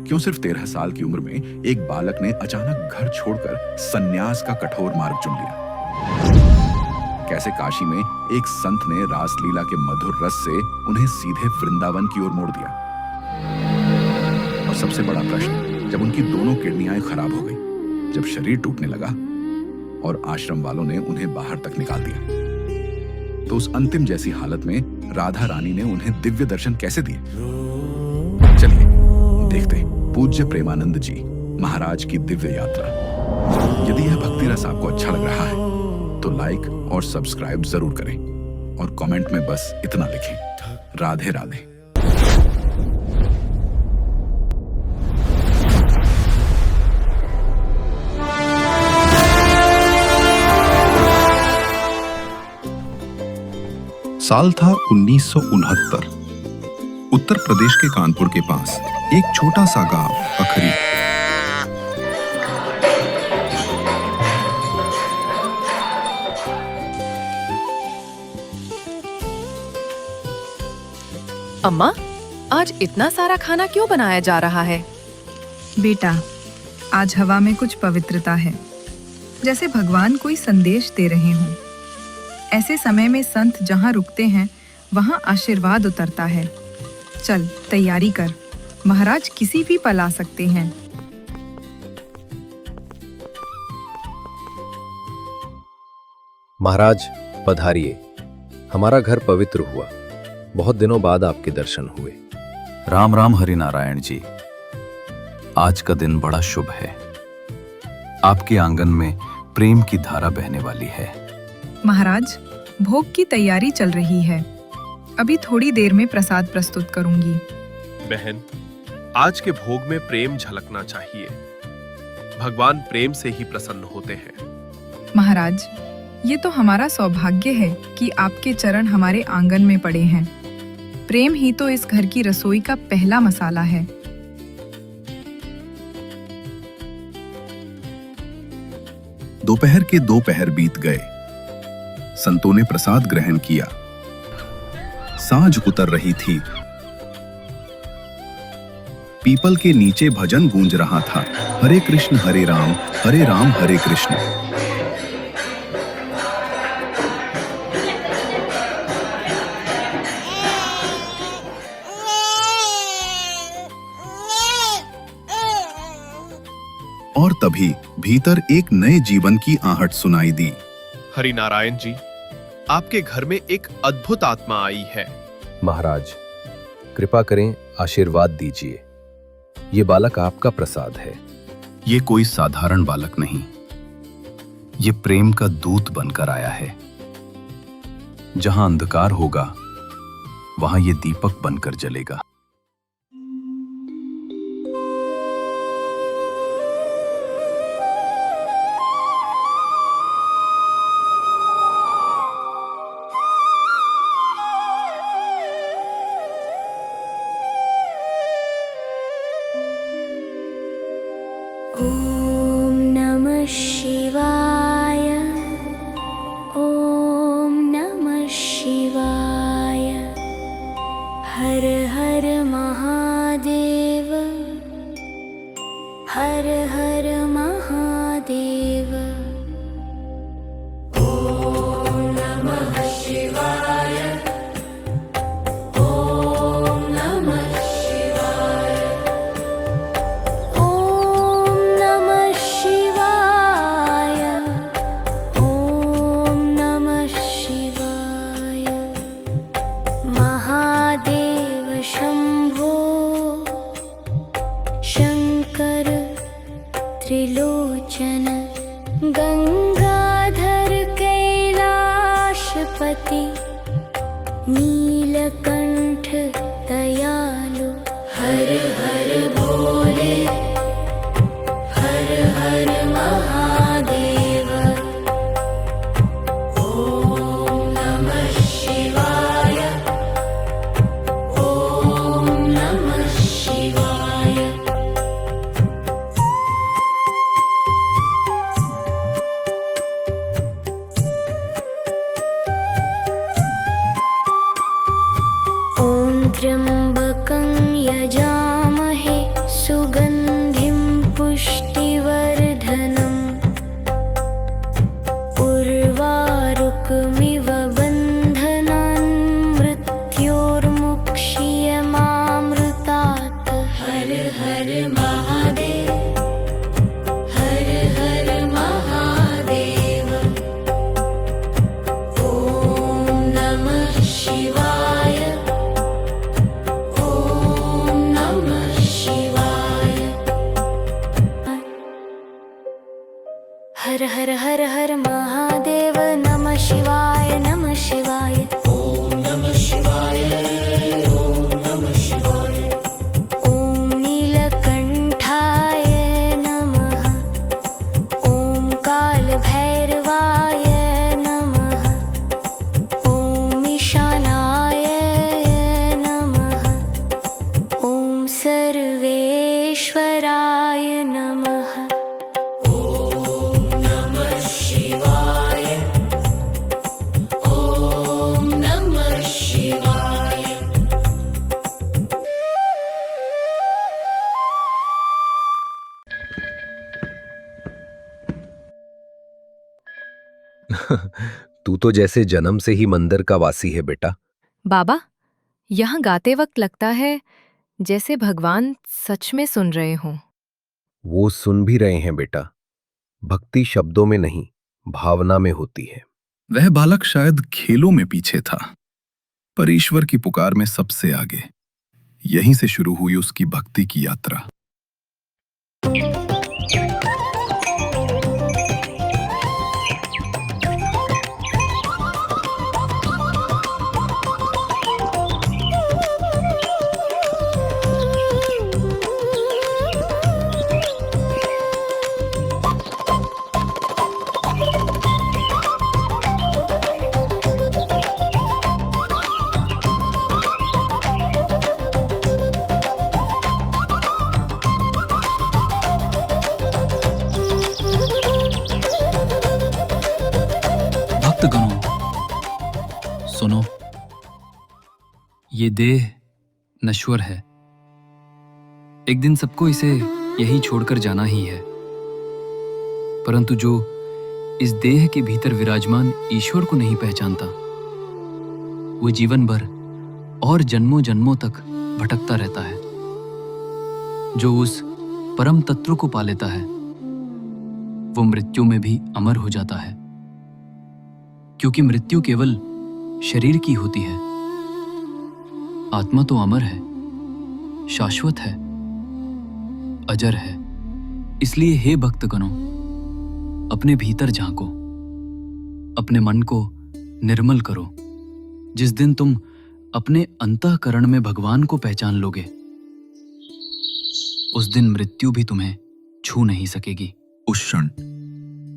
क्यों सिर्फ 13 साल की उम्र में एक बालक ने अचानक घर छोड़कर सन्यास का कठोर मार्ग चुन लिया? कैसे काशी में एक संत ने रासलीला के मधुर रस से उन्हें सीधे वृंदावन की ओर मोड़ दिया? और सबसे बड़ा प्रश्न, जब उनकी दोनों किडनियां खराब हो गई, जब शरीर टूटने लगा और आश्रम वालों ने उन्हें बाहर तक निकाल दिया, तो उस अंतिम जैसी हालत में राधा रानी ने उन्हें दिव्य दर्शन कैसे दिए? चलिए देखते हैं पूज्य प्रेमानंद जी महाराज की दिव्य यात्रा। यदि यह भक्ति रस आपको अच्छा लग रहा है तो लाइक और सब्सक्राइब जरूर करें और कमेंट में बस इतना लिखें, राधे राधे। साल था 1969। उत्तर प्रदेश के कानपुर के पास एक छोटा सा गांव अखरी। अम्मा, आज इतना सारा खाना क्यों बनाया जा रहा है? बेटा, आज हवा में कुछ पवित्रता है, जैसे भगवान कोई संदेश दे रहे हों। ऐसे समय में संत जहाँ रुकते हैं वहाँ आशीर्वाद उतरता है। चल तैयारी कर, महाराज किसी भी पल आ सकते हैं। महाराज पधारिए, हमारा घर पवित्र हुआ। बहुत दिनों बाद आपके दर्शन हुए। राम राम हरिनारायण जी। आज का दिन बड़ा शुभ है। आपके आंगन में प्रेम की धारा बहने वाली है। महाराज, भोग की तैयारी चल रही है। अभी थोड़ी देर में प्रसाद प्रस्तुत करूंगी। बहन, आज के भोग में प्रेम झलकना चाहिए। भगवान प्रेम से ही प्रसन्न होते हैं। महाराज, ये तो हमारा सौभाग्य है कि आपके चरण हमारे आंगन में पड़े हैं। प्रेम ही तो इस घर की रसोई का पहला मसाला है। दोपहर के 2 पहर बीत गए। संतों ने प्रसाद ग्रहण किया। सांझ उतर रही थी। पीपल के नीचे भजन गूंज रहा था, हरे कृष्ण हरे राम हरे कृष्ण। और तभी भीतर एक नए जीवन की आहट सुनाई दी। हरिनारायण जी, आपके घर में एक अद्भुत आत्मा आई है। महाराज कृपा करें, आशीर्वाद दीजिए। ये बालक आपका प्रसाद है। ये कोई साधारण बालक नहीं, ये प्रेम का दूत बनकर आया है। जहां अंधकार होगा वहां ये दीपक बनकर जलेगा। ॐ नमः शिवाय, ॐ नमः शिवाय। हर हर महादेव, हर हर महादेव। ॐ नमः शिवाय, ॐ नमः शिवाय। ॐ नमः शिवाय, ॐ नमः शिवाय। महादेव शंभो शंकर त्रिलोचन, गंगाधर कैलाशपति, नीलकंठ दयालु। हर हर भोले, हर हर महादेव। ॐ नमः शिवाय, ॐ नमः शिवाय। ॐ त्र्यम्बकं यजामहे सुगन्धिं पुष्टिवर्धनम् उर्वारुकमिव बन्धनान् मृत्योर्मुक्ष्यमामृतात्। हर हर महादेव, हर हर महादेव। ॐ नमः शिवाय, ॐ नमः शिवाय। हर हर हर हर महादेव, नमः शिवाय, नमः शिवाय। ॐ नमः शिवाय, ॐ नमः शिवाय। ॐ नीलकण्ठाय नमः, ॐ कालभैरवाय नमः, ॐ ईशानाय नमः, ॐ सर्वेश्वराय नमः। ॐ नमः शिवाय, ॐ नमः शिवाय। तू तो जैसे जन्म से ही मंदिर का वासी है बेटा। बाबा, यहाँ गाते वक्त लगता है जैसे भगवान सच में सुन रहे हों। वो सुन भी रहे हैं बेटा। भक्ति शब्दों में नहीं, भावना में होती है। वह बालक शायद खेलों में पीछे था, पर ईश्वर की पुकार में सबसे आगे। यहीं से शुरू हुई उसकी भक्ति की यात्रा। भक्तगणों, सुनो, ये देह नश्वर है। एक दिन सबको इसे यहीं छोड़कर जाना ही है। परंतु जो इस देह के भीतर विराजमान ईश्वर को नहीं पहचानता, वो जीवन भर और जन्मों जन्मों तक भटकता रहता है। जो उस परम तत्व को पा लेता है, वो मृत्यु में भी अमर हो जाता है, क्योंकि मृत्यु केवल शरीर की होती है। आत्मा तो अमर है, शाश्वत है, अजर है। इसलिए हे भक्तगणों, अपने भीतर झांको, अपने मन को निर्मल करो। जिस दिन तुम अपने अंतःकरण में भगवान को पहचान लोगे, उस दिन मृत्यु भी तुम्हें छू नहीं सकेगी। उस क्षण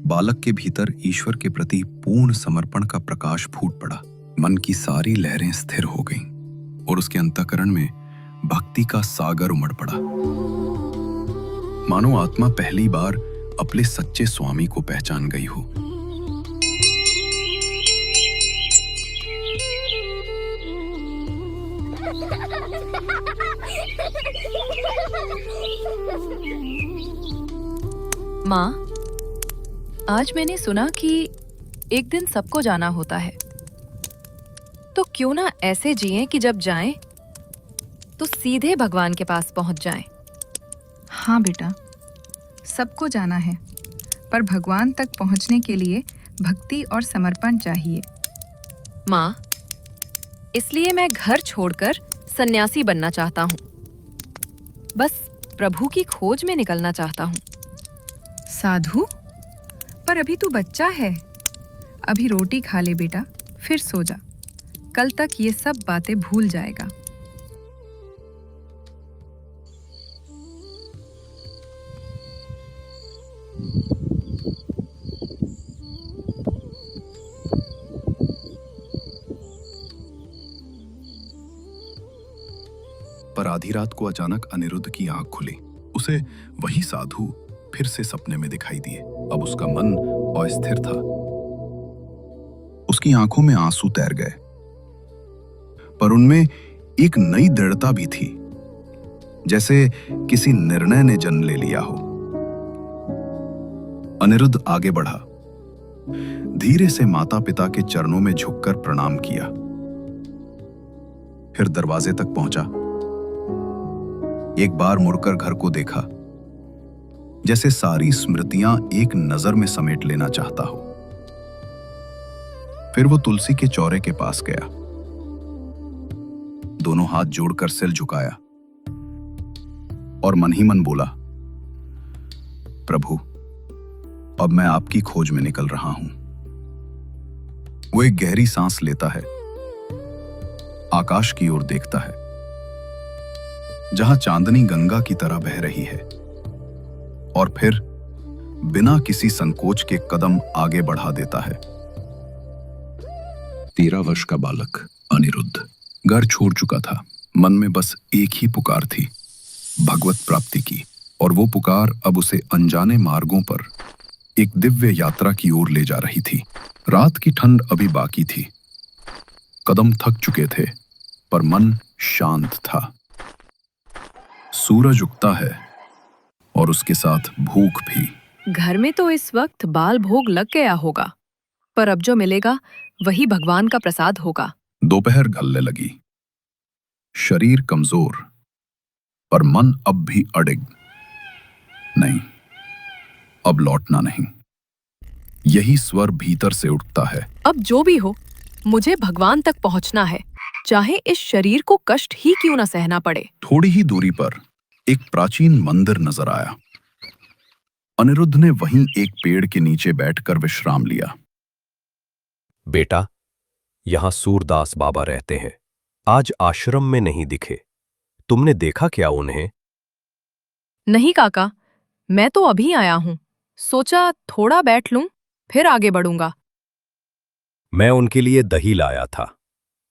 बालक के भीतर ईश्वर के प्रति पूर्ण समर्पण का प्रकाश फूट पड़ा। मन की सारी लहरें स्थिर हो गईं और उसके अंतःकरण में भक्ति का सागर उमड़ पड़ा। मानो आत्मा पहली बार अपने सच्चे स्वामी को पहचान गई हो। माँ, आज मैंने सुना कि एक दिन सबको जाना होता है, तो क्यों ना ऐसे जिएं कि जब जाएं तो सीधे भगवान के पास पहुंच जाएं। हाँ बेटा, सबको जाना है, पर भगवान तक पहुंचने के लिए भक्ति और समर्पण चाहिए। माँ, इसलिए मैं घर छोड़कर सन्यासी बनना चाहता हूँ। बस प्रभु की खोज में निकलना चाहता हूँ। साधु? पर अभी तू बच्चा है। अभी रोटी खा ले बेटा, फिर सो जा। कल तक ये सब बातें भूल जाएगा। पर आधी रात को अचानक अनिरुद्ध की आंख खुली। उसे वही साधु फिर से सपने में दिखाई दिए। अब उसका मन अस्थिर था। उसकी आंखों में आंसू तैर गए, पर उनमें एक नई दृढ़ता भी थी। जैसे किसी निर्णय ने जन्म ले लिया हो। अनिरुद्ध आगे बढ़ा, धीरे से माता पिता के चरणों में झुककर प्रणाम किया, फिर दरवाजे तक पहुंचा। एक बार मुड़कर घर को देखा, जैसे सारी स्मृतियां एक नजर में समेट लेना चाहता हो। फिर वो तुलसी के चौरे के पास गया, दोनों हाथ जोड़कर सिर झुकाया और मन ही मन बोला, प्रभु, अब मैं आपकी खोज में निकल रहा हूं। वो एक गहरी सांस लेता है, आकाश की ओर देखता है, जहां चांदनी गंगा की तरह बह रही है, और फिर बिना किसी संकोच के कदम आगे बढ़ा देता है। 13 वर्ष का बालक अनिरुद्ध घर छोड़ चुका था। मन में बस एक ही पुकार थी, भगवत प्राप्ति की, और वो पुकार अब उसे अनजाने मार्गों पर एक दिव्य यात्रा की ओर ले जा रही थी। रात की ठंड अभी बाकी थी, कदम थक चुके थे, पर मन शांत था। सूरज उगता है और उसके साथ भूख भी। घर में तो इस वक्त बाल भोग लग गया होगा, पर अब जो मिलेगा वही भगवान का प्रसाद होगा। दोपहर ढलने लगी, शरीर कमजोर, पर मन अब भी अडिग। नहीं, अब लौटना नहीं। यही स्वर भीतर से उठता है, अब जो भी हो, मुझे भगवान तक पहुंचना है, चाहे इस शरीर को कष्ट ही क्यों न सहना पड़े। थोड़ी ही दूरी पर एक प्राचीन मंदिर नजर आया। अनिरुद्ध ने वहीं एक पेड़ के नीचे बैठकर विश्राम लिया। बेटा, यहां सूरदास बाबा रहते हैं। आज आश्रम में नहीं दिखे। तुमने देखा क्या उन्हें? नहीं काका, मैं तो अभी आया हूँ। सोचा थोड़ा बैठ लूं, फिर आगे बढ़ूंगा। मैं उनके लिए दही लाया था।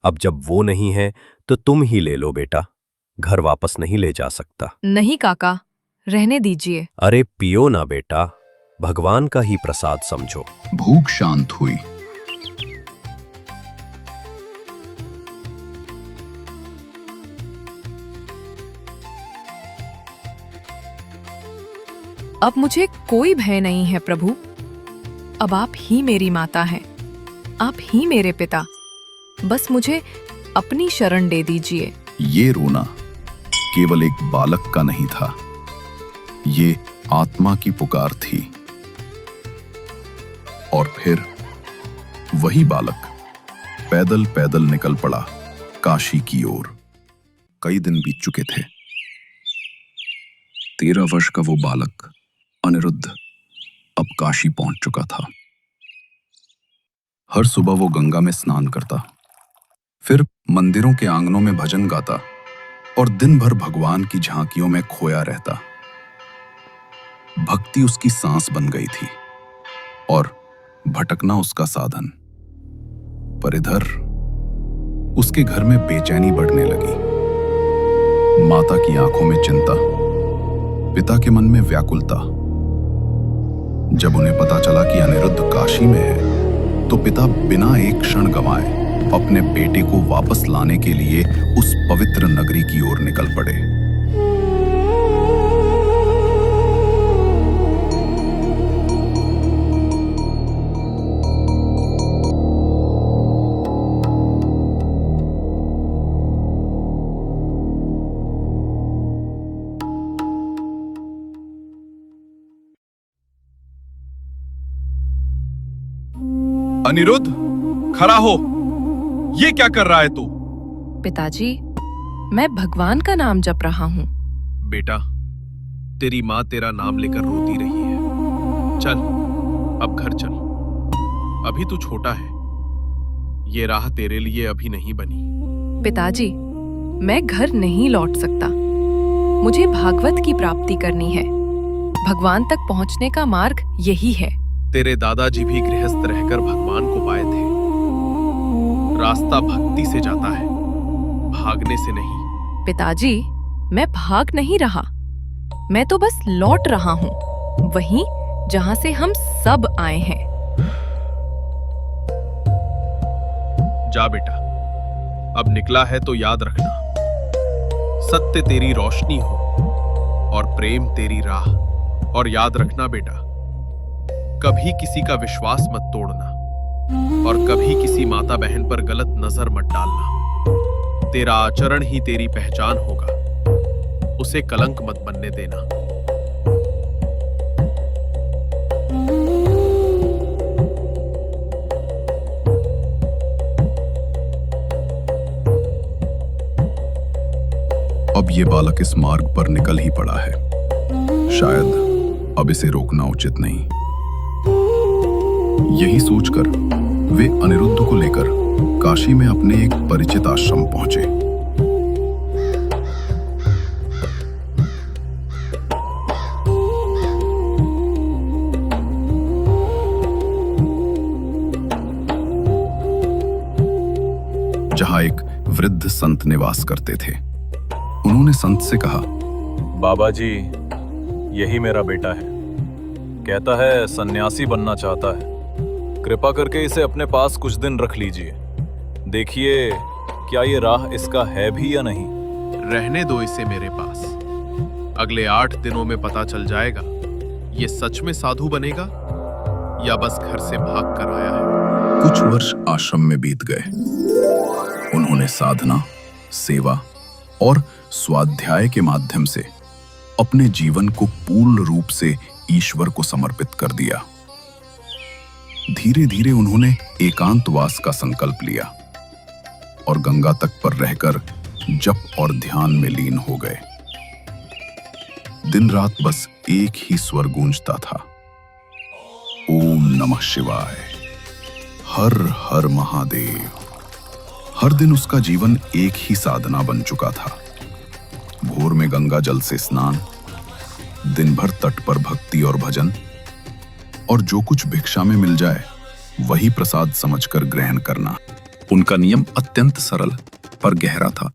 अब जब वो नहीं है तो तुम ही ले लो बेटा। घर वापस नहीं ले जा सकता। नहीं काका, रहने दीजिए। अरे पियो ना बेटा, भगवान का ही प्रसाद समझो। भूख शांत हुई। अब मुझे कोई भय नहीं है प्रभु। अब आप ही मेरी माता हैं, आप ही मेरे पिता। बस मुझे अपनी शरण दे दीजिए। ये रोना केवल एक बालक का नहीं था, ये आत्मा की पुकार थी। और फिर वही बालक पैदल पैदल निकल पड़ा काशी की ओर। कई दिन बीत चुके थे। 13 वर्ष का वो बालक अनिरुद्ध अब काशी पहुंच चुका था। हर सुबह वो गंगा में स्नान करता, फिर मंदिरों के आंगनों में भजन गाता और दिन भर भगवान की झांकियों में खोया रहता। भक्ति उसकी सांस बन गई थी और भटकना उसका साधन। पर इधर उसके घर में बेचैनी बढ़ने लगी। माता की आंखों में चिंता, पिता के मन में व्याकुलता। जब उन्हें पता चला कि अनिरुद्ध काशी में है, तो पिता बिना एक क्षण गंवाए अपने बेटे को वापस लाने के लिए उस पवित्र नगरी की ओर निकल पड़े। अनिरुद्ध, खड़ा हो। ये क्या कर रहा है तू? पिताजी, मैं भगवान का नाम जप रहा हूँ। बेटा, तेरी माँ तेरा नाम लेकर रोती रही है। चल, अब घर चल। अभी तू छोटा है, ये राह तेरे लिए अभी नहीं बनी। पिताजी, मैं घर नहीं लौट सकता। मुझे भागवत की प्राप्ति करनी है। भगवान तक पहुँचने का मार्ग यही है। तेरे दादाजी भी गृहस्थ रहकर भगवान को पाए थे। रास्ता भक्ति से जाता है, भागने से नहीं। पिताजी, मैं भाग नहीं रहा, मैं तो बस लौट रहा हूँ, वहीं जहाँ से हम सब आए हैं। जा बेटा, अब निकला है तो याद रखना, सत्य तेरी रोशनी हो, और प्रेम तेरी राह। और याद रखना बेटा, कभी किसी का विश्वास मत तोड़ना और कभी किसी माता बहन पर गलत नजर मत डालना। तेरा आचरण ही तेरी पहचान होगा, उसे कलंक मत बनने देना। अब ये बालक इस मार्ग पर निकल ही पड़ा है, शायद अब इसे रोकना उचित नहीं। यही सोचकर वे अनिरुद्ध को लेकर काशी में अपने एक परिचित आश्रम पहुंचे। जहां एक वृद्ध संत निवास करते थे। उन्होंने संत से कहा, बाबा जी, यही मेरा बेटा है। कहता है सन्यासी बनना चाहता है। कृपा करके इसे अपने पास कुछ दिन रख लीजिए। देखिए क्या ये राह इसका है भी या नहीं। रहने दो इसे मेरे पास। अगले 8 दिनों में पता चल जाएगा ये सच में साधु बनेगा या बस घर से भाग कर आया है। कुछ वर्ष आश्रम में बीत गए। उन्होंने साधना, सेवा और स्वाध्याय के माध्यम से अपने जीवन को पूर्ण रूप से ईश्वर को समर्पित कर दिया। धीरे धीरे उन्होंने एकांतवास का संकल्प लिया और गंगा तट पर रहकर जप और ध्यान में लीन हो गए। दिन रात बस एक ही स्वर गूंजता था, ओम नमः शिवाय, हर हर महादेव। हर दिन उसका जीवन एक ही साधना बन चुका था। भोर में गंगा जल से स्नान, दिन भर तट पर भक्ति और भजन, और जो कुछ भिक्षा में मिल जाए वही प्रसाद समझकर ग्रहण करना। उनका नियम अत्यंत सरल पर गहरा था।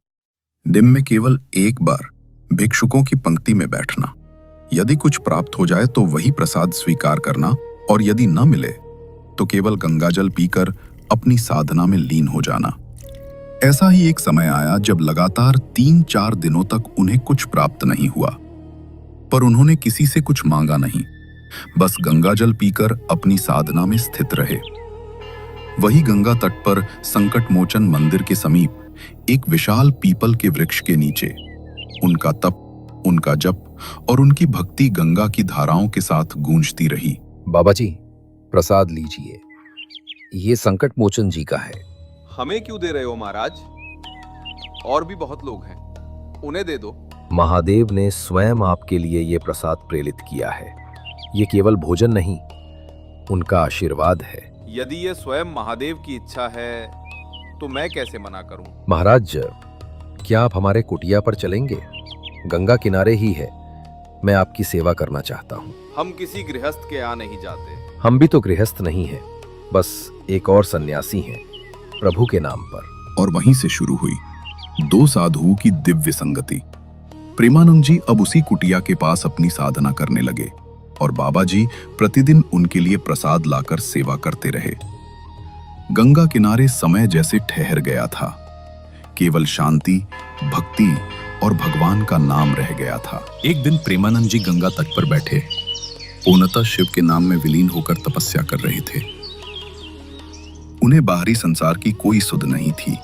दिन में केवल एक बार भिक्षुकों की पंक्ति में बैठना, यदि कुछ प्राप्त हो जाए तो वही प्रसाद स्वीकार करना, और यदि न मिले तो केवल गंगाजल पीकर अपनी साधना में लीन हो जाना। ऐसा ही एक समय आया जब लगातार 3-4 दिनों तक उन्हें कुछ प्राप्त नहीं हुआ, पर उन्होंने किसी से कुछ मांगा नहीं, बस गंगाजल पीकर अपनी साधना में स्थित रहे। वही गंगा तट पर संकट मोचन मंदिर के समीप एक विशाल पीपल के वृक्ष के नीचे उनका तप, उनका जप और उनकी भक्ति गंगा की धाराओं के साथ गूंजती रही। बाबा जी, प्रसाद लीजिए, ये संकट मोचन जी का है। हमें क्यों दे रहे हो महाराज? और भी बहुत लोग हैं, उन्हें दे दो। महादेव ने स्वयं आपके लिए ये प्रसाद प्रेरित किया है। ये केवल भोजन नहीं, उनका आशीर्वाद है। यदि ये स्वयं महादेव की इच्छा है तो मैं कैसे मना करूं? महाराज, क्या आप हमारे कुटिया पर चलेंगे? गंगा किनारे ही है। मैं आपकी सेवा करना चाहता हूँ। हम किसी गृहस्थ के यहाँ नहीं जाते। हम भी तो गृहस्थ नहीं हैं, बस एक और सन्यासी हैं, प्रभु के नाम पर। और वहीं से शुरू हुई 2 साधुओं की दिव्य संगति। प्रेमानंद जी अब उसी कुटिया के पास अपनी साधना करने लगे और बाबा जी प्रतिदिन उनके लिए प्रसाद लाकर सेवा करते रहे। गंगा किनारे समय जैसे ठहर गया था। केवल शांति, भक्ति और भगवान का नाम रह गया था। एक दिन प्रेमानंद जी गंगा तट पर बैठे पूर्णतः शिव के नाम में विलीन होकर तपस्या कर रहे थे। उन्हें बाहरी संसार की कोई सुध नहीं थी,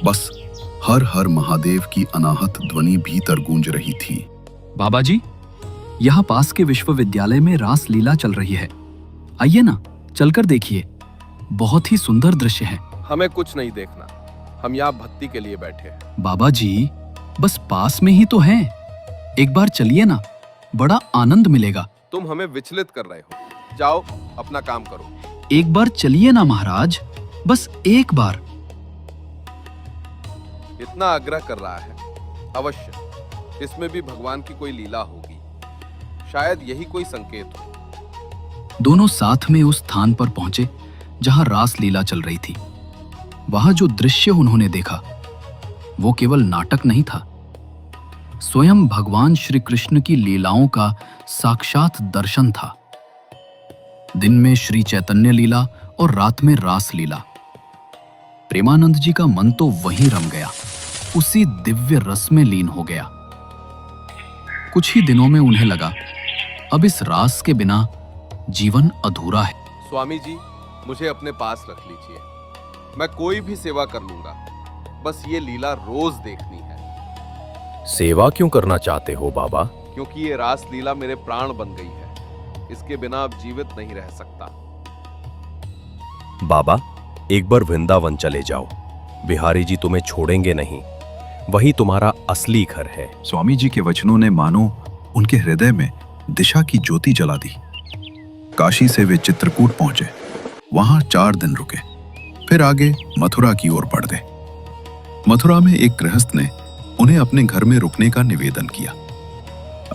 बस हर हर महादेव की अनाहत ध्वनि भीतर गूंज रही थी। बाबा जी, यहाँ पास के विश्वविद्यालय में रास लीला चल रही है। आइए ना, चलकर देखिए। बहुत ही सुंदर दृश्य है। हमें कुछ नहीं देखना, हम यहाँ भक्ति के लिए बैठे हैं। बाबा जी, बस पास में ही तो हैं। एक बार चलिए ना, बड़ा आनंद मिलेगा। तुम हमें विचलित कर रहे हो। जाओ, अपना काम करो। एक बार चलिए ना महाराज, बस एक बार। इतना आग्रह कर रहा है, अवश्य इसमें भी भगवान की कोई लीला होगी। शायद यही कोई संकेत हो। दोनों साथ में उस स्थान पर पहुंचे जहां रास लीला चल रही थी। वहां जो दृश्य उन्होंने देखा वो केवल नाटक नहीं था, स्वयं भगवान श्री कृष्ण की लीलाओं का साक्षात दर्शन था। दिन में श्री चैतन्य लीला और रात में रास लीला। प्रेमानंद जी का मन तो वहीं रम गया, उसी दिव्य रस में लीन हो गया। कुछ ही दिनों में उन्हें लगा अब इस रास के बिना जीवन अधूरा है। स्वामी जी, मुझे अपने पास रख लीजिए। मैं कोई भी सेवा कर लूंगा, बस ये लीला रोज देखनी है। सेवा क्यों करना चाहते हो बाबा? क्योंकि ये रास लीला मेरे प्राण बन गई है। इसके बिना अब जीवित नहीं रह सकता। बाबा, एक बार वृंदावन चले जाओ। बिहारी जी तुम्हें छोड़ेंगे नहीं। वही तुम्हारा असली घर है। स्वामी जी के वचनों ने मानो उनके हृदय में दिशा की ज्योति जला दी। काशी से वे चित्रकूट पहुंचे, वहां 4 दिन रुके, फिर आगे मथुरा की ओर बढ़ गए। मथुरा में एक गृहस्थ ने उन्हें अपने घर में रुकने का निवेदन किया।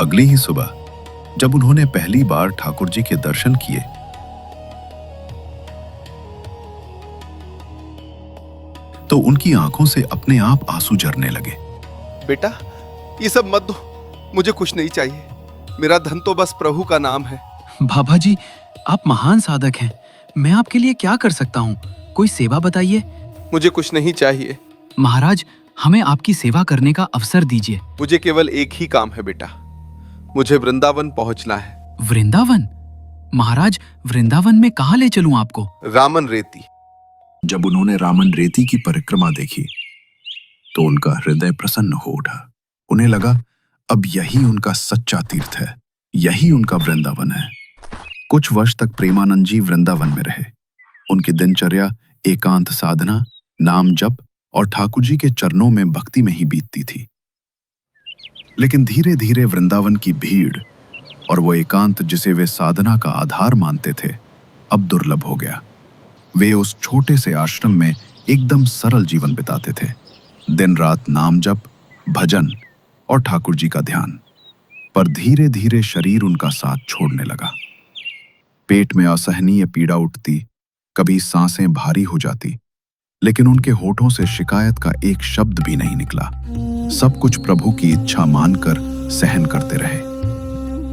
अगली ही सुबह जब उन्होंने पहली बार ठाकुर जी के दर्शन किए तो उनकी आंखों से अपने आप आंसू झरने लगे। बेटा, ये सब मत दो, मुझे कुछ नहीं चाहिए। मेरा धन तो बस प्रभु का नाम है। बाबा जी, आप महान साधक हैं। मैं आपके लिए क्या कर सकता हूँ? कोई सेवा बताइए। मुझे कुछ नहीं चाहिए। महाराज, हमें आपकी सेवा करने का अवसर दीजिए। मुझे केवल एक ही काम है बेटा, मुझे वृंदावन पहुंचना है। वृंदावन? महाराज, वृंदावन में कहाँ ले चलूं आपको? रामन रेती। जब उन्होंने रामन रेती की परिक्रमा देखी तो उनका हृदय प्रसन्न हो उठा। उन्हें लगा अब यही उनका सच्चा तीर्थ है, यही उनका वृंदावन है। कुछ वर्ष तक प्रेमानंद जी वृंदावन में रहे। उनकी दिनचर्या एकांत साधना, नाम जप और ठाकुर जी के चरणों में भक्ति में ही बीतती थी। लेकिन धीरे धीरे वृंदावन की भीड़ और वो एकांत जिसे वे साधना का आधार मानते थे अब दुर्लभ हो गया। वे उस छोटे से आश्रम में एकदम सरल जीवन बिताते थे। दिन रात नाम जप, भजन और ठाकुर जी का ध्यान। पर धीरे धीरे शरीर उनका साथ छोड़ने लगा। पेट में असहनीय पीड़ा उठती, कभी सांसें भारी हो जाती, लेकिन उनके होठों से शिकायत का एक शब्द भी नहीं निकला। सब कुछ प्रभु की इच्छा मानकर सहन करते रहे।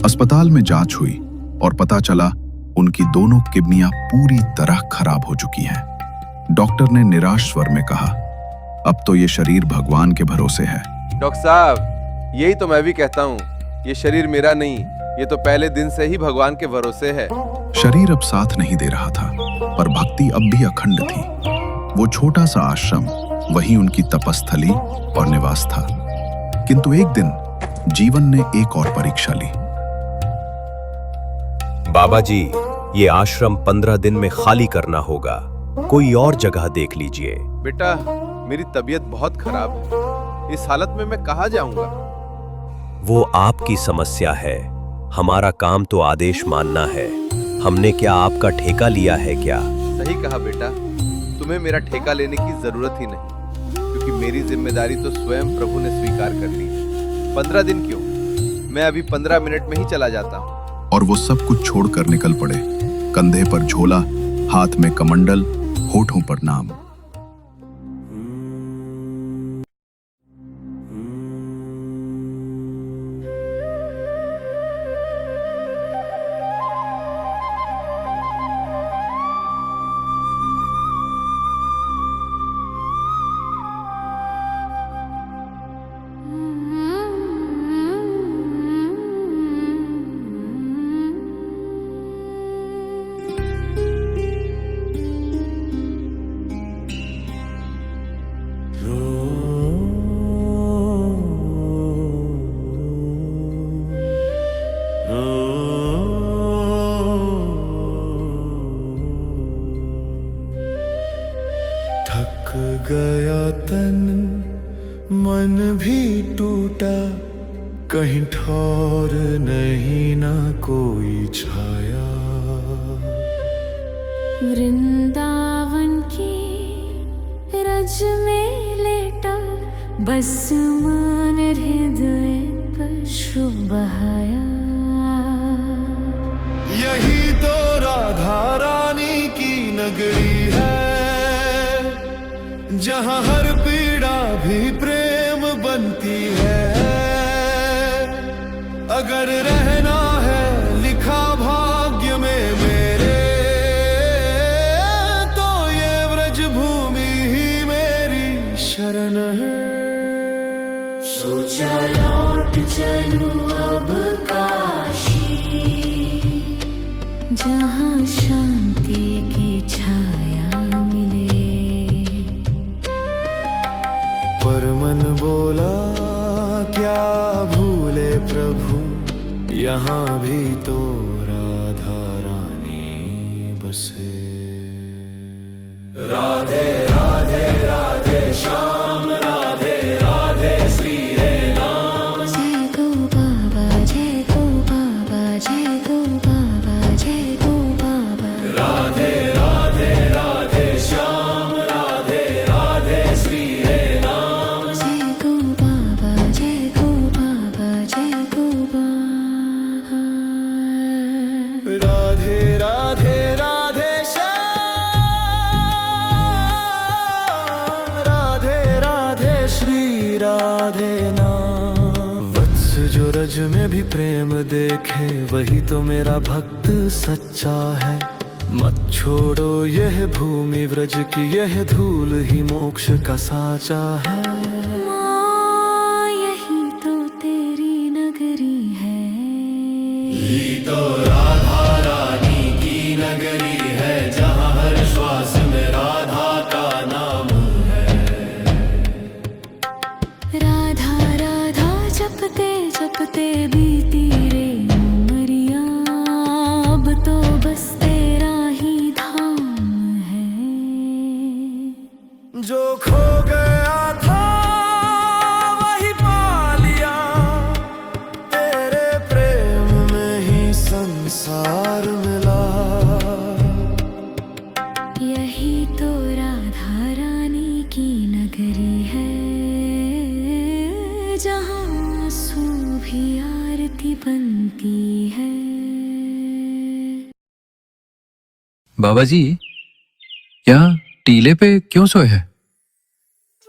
अस्पताल में जांच हुई और पता चला उनकी दोनों किडनियां पूरी तरह खराब हो चुकी हैं। डॉक्टर ने निराश स्वर में कहा, अब तो ये शरीर भगवान के भरोसे है। डॉक्टर साहब, यही तो मैं भी कहता हूँ, ये शरीर मेरा नहीं, ये तो पहले दिन से ही भगवान के भरोसे है। शरीर अब साथ नहीं दे रहा था, पर भक्ति अब भी अखंड थी। वो छोटा सा आश्रम वही उनकी तपस्थली और निवास था। किंतु एक दिन जीवन ने एक और परीक्षा ली। बाबा जी, ये आश्रम 15 दिन में खाली करना होगा। कोई और जगह देख लीजिए। बेटा, मेरी तबीयत बहुत खराब है। इस हालत में मैं कहाँ जाऊंगा? वो आपकी समस्या है। हमारा काम तो आदेश मानना है। हमने क्या आपका ठेका लिया है क्या? सही कहा बेटा, तुम्हें मेरा ठेका लेने की जरूरत ही नहीं, क्योंकि मेरी जिम्मेदारी तो स्वयं प्रभु ने स्वीकार कर ली। 15 दिन क्यों, मैं अभी 15 मिनट में ही चला जाता हूँ। और वो सब कुछ छोड़कर निकल पड़े। कंधे पर झोला, हाथ में कमंडल, होठों पर नाम। थक गया तन, मन भी टूटा, कहीं ठौर नहीं ना कोई छाया। वृंदावन की रज में लेटा, बस मान हृदय पर शुभ बहाया। यही तो राधा रानी की नगरी है, जहाँ हर पीड़ा भी प्रेम बनती है। अगर रहना है लिखा भाग्य में मेरे, तो ये व्रज भूमि ही मेरी शरण है। सोचा लौट चलूं अब काशी, जहाँ शांति की छाया मिले। पर मन बोला क्या भूले प्रभु, यहाँ भी तो राधा रानी बसे। राधे राधे राधे श्याम, राधे राधे श्री राम। जय गो बाबा, जय गो बाबा, जय गो बाबा, जय गो बाबा। राधे राधे राधे श्याम, राधे राधे श्री राम। जय गो बाबा, जय गो बाबा, जय गो बाबा। राधे राधे राधे श्याम, राधे राधे श्री राधे नाम। वत्स जो रज में भी प्रेम देखे, वही तो मेरा भक्त सच्चा है। मत छोड़ो यह भूमि व्रज की, यह धूल ही मोक्ष का साचा है। माँ, यही तो तेरी नगरी है। तो राधा रानी की नगरी है, जहाँ हर श्वास में राधा का नाम है। राधा राधा जपते जपते बीती रे उमरिया, अब तो बस तेरा ही धाम है। जो खो गया था वही पा लिया, तेरे प्रेम में ही संसार मिला। यही तो राधा रानी की नगरी है, जहाँ आंसू भी आरती बनती है। बाबा जी, यहाँ टीले पे क्यों सोए हैं?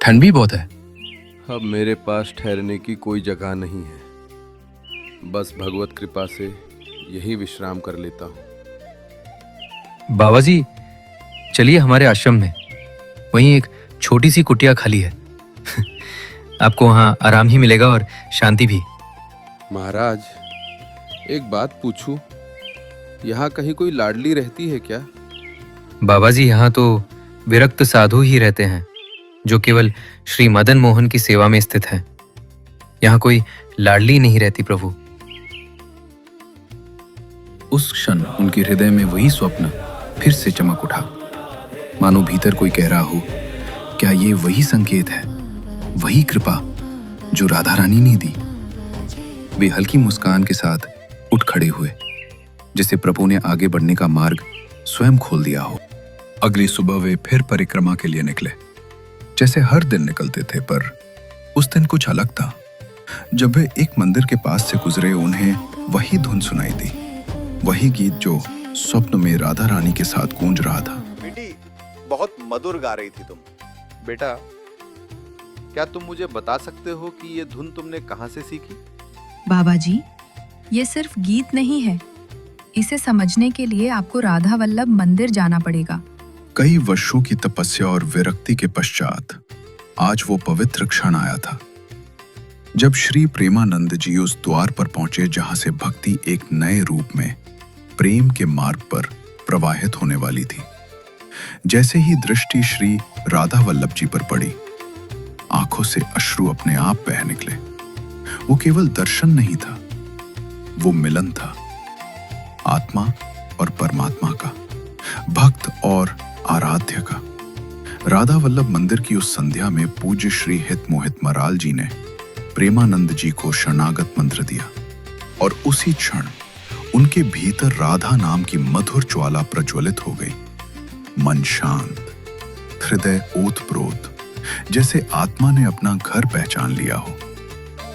ठंड भी बहुत है। अब मेरे पास ठहरने की कोई जगह नहीं है, बस भगवत कृपा से यही विश्राम कर लेता हूँ। बाबा जी, चलिए हमारे आश्रम में, वहीं एक छोटी सी कुटिया खाली है। आपको वहाँ आराम ही मिलेगा और शांति भी। महाराज, एक बात पूछूं, यहाँ कहीं कोई लाडली रहती है क्या? बाबा जी, यहाँ तो विरक्त साधु ही रहते हैं, जो केवल श्री मदन मोहन की सेवा में स्थित हैं। यहाँ कोई लाडली नहीं रहती प्रभु। उस क्षण उनके हृदय में वही स्वप्न फिर से चमक उठा, मानो भीतर कोई कह रहा हो, क्या ये वही संकेत है, वही कृपा जो राधा रानी ने दी? वे हल्की मुस्कान के साथ उठ खड़े हुए, जैसे प्रभु ने आगे बढ़ने का मार्ग स्वयं खोल दिया हो। अगली सुबह वे फिर परिक्रमा के लिए निकले, जैसे हर दिन निकलते थे, पर उस दिन कुछ अलग था। जब वे एक मंदिर के पास से गुजरे, उन्हें वही धुन सुनाई दी, वही गीत जो स्वप्न में राधा रानी के साथ गूंज रहा था। बेटी, बहुत मधुर गा रही थी तुम। बेटा, क्या तुम मुझे बता सकते हो कि ये धुन तुमने कहाँ से सीखी? बाबा जी, ये सिर्फ गीत नहीं है। इसे समझने के लिए आपको राधा वल्लभ मंदिर जाना पड़ेगा। कई वर्षों की तपस्या और विरक्ति के पश्चात आज वो पवित्र क्षण आया था, जब श्री प्रेमानंद जी उस द्वार पर पहुंचे जहां से भक्ति एक नए रूप में प्रेम के मार्ग पर प्रवाहित होने वाली थी। जैसे ही दृष्टि श्री राधा वल्लभ जी पर पड़ी, आंखों से अश्रु अपने आप बह निकले। वो केवल दर्शन नहीं था, वो मिलन था, आत्मा और परमात्मा का, भक्त और आराध्य का। राधा वल्लभ मंदिर की उस संध्या में पूज्य श्री हित मोहित मराल जी ने प्रेमानंद जी को शरणागत मंत्र दिया, और उसी क्षण उनके भीतर राधा नाम की मधुर ज्वाला प्रज्वलित हो गई। मन शांत, हृदय ओतप्रोत, जैसे आत्मा ने अपना घर पहचान लिया हो।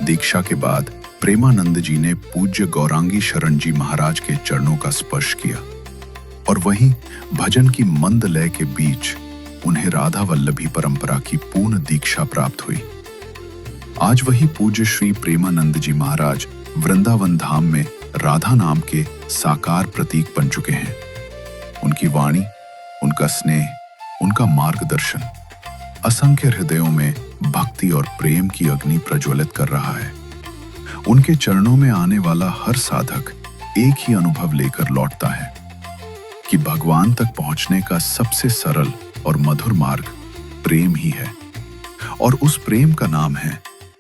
दीक्षा के बाद प्रेमानंद जी ने पूज्य गौरांगी शरण जी महाराज के चरणों का स्पर्श किया, और वहीं भजन की मंद लय के बीच उन्हें राधा वल्लभी परंपरा की पूर्ण दीक्षा प्राप्त हुई। आज वही पूज्य श्री प्रेमानंद जी महाराज वृंदावन धाम में राधा नाम के साकार प्रतीक बन चुके हैं। उनकी वाणी, उनका स्नेह, उनका मार्गदर्शन असंख्य हृदयों में भक्ति और प्रेम की अग्नि प्रज्वलित कर रहा है। उनके चरणों में आने वाला हर साधक एक ही अनुभव लेकर लौटता है कि भगवान तक पहुंचने का सबसे सरल और मधुर मार्ग प्रेम ही है, और उस प्रेम का नाम है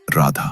राधा।